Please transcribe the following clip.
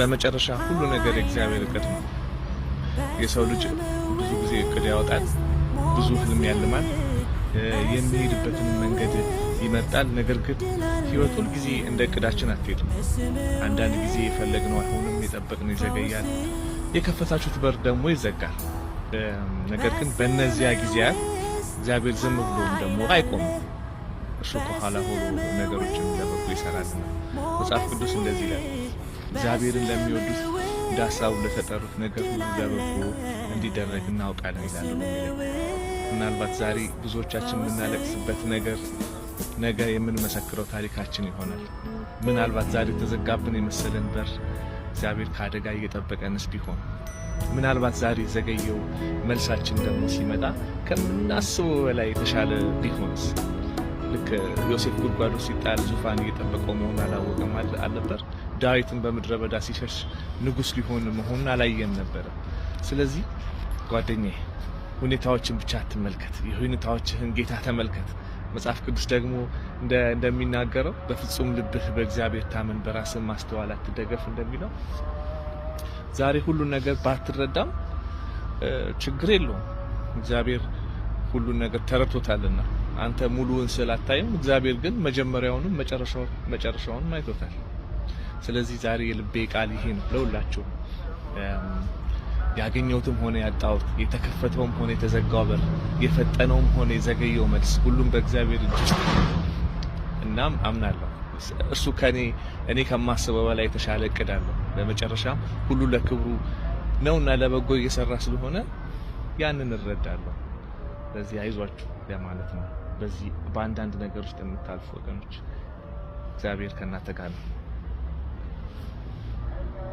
በመጨረሻ ሁሉ ነገር እግዚአብሔር እቅድ ነው። የሰው ልጅ ብዙ ጊዜ እቅድ ያወጣል፣ ብዙ ህልም ያልማል፣ የሚሄድበትን መንገድ ይመርጣል። ነገር ግን ህይወት ሁሉ ጊዜ እንደ እቅዳችን አትሄድም። አንዳንድ ጊዜ የፈለግነው አይሆንም፣ የጠበቅነው ይዘገያል፣ የከፈታችሁት በር ደግሞ ይዘጋል። ነገር ግን በእነዚያ ጊዜያት እግዚአብሔር ዝም ብሎ ደግሞ አይቆምም። እርሱ ከኋላ ሆኖ ነገሮችን ለበጎ ይሰራልና መጽሐፍ ቅዱስ እንደዚህ ይላል፣ እግዚአብሔርን ለሚወዱት እንደ ሐሳቡ ለተጠሩት ነገር ሁሉ ለበጎ እንዲደረግ እናውቃለን ይላል። ምናልባት ዛሬ ብዙዎቻችን የምናለቅስበት ነገር ነገ የምንመሰክረው ታሪካችን ይሆናል። ምናልባት ዛሬ ተዘጋብን የመሰለን በር እግዚአብሔር ከአደጋ እየጠበቀንስ ቢሆን፣ ምናልባት ዛሬ ዘገየው መልሳችን ደግሞ ሲመጣ ከምናስበው በላይ የተሻለ ቢሆንስ? ልክ ዮሴፍ ጉድጓዱ ሲጣል ዙፋን እየጠበቀው መሆኑን አላወቀም አልነበር? ዳዊትን በምድረ በዳ ሲሸሽ ንጉሥ ሊሆን መሆኑን አላየም ነበር? ስለዚህ ጓደኛዬ ሁኔታዎችን ብቻ አትመልከት፣ የሁኔታዎችህን ጌታ ተመልከት። መጽሐፍ ቅዱስ ደግሞ እንደሚናገረው በፍጹም ልብህ በእግዚአብሔር ታመን፣ በራስህ ማስተዋል አትደገፍ እንደሚለው ዛሬ ሁሉን ነገር ባትረዳም ችግር የለውም። እግዚአብሔር ሁሉን ነገር ተረድቶታልና አንተ ሙሉውን ስላታየም እግዚአብሔር ግን መጀመሪያውንም መጨረሻውንም አይቶታል። ስለዚህ ዛሬ የልቤ ቃል ይሄ ነው ለሁላችሁ። ያገኘውትም ሆነ ያጣውት፣ የተከፈተውም ሆነ የተዘጋው በር፣ የፈጠነውም ሆነ የዘገየው መልስ ሁሉም በእግዚአብሔር እጅ ውስጥ ነው። እናም አምናለሁ እርሱ እኔ ከማስበው በላይ የተሻለ እቅድ አለው። በመጨረሻም ሁሉ ለክብሩ ነውና ለበጎ እየሰራ ስለሆነ ያንን እረዳለሁ። ስለዚህ አይዟችሁ ለማለት ነው። በዚህ በአንዳንድ ነገር ውስጥ የምታልፉ ወገኖች እግዚአብሔር ከእናንተ ጋር ነው።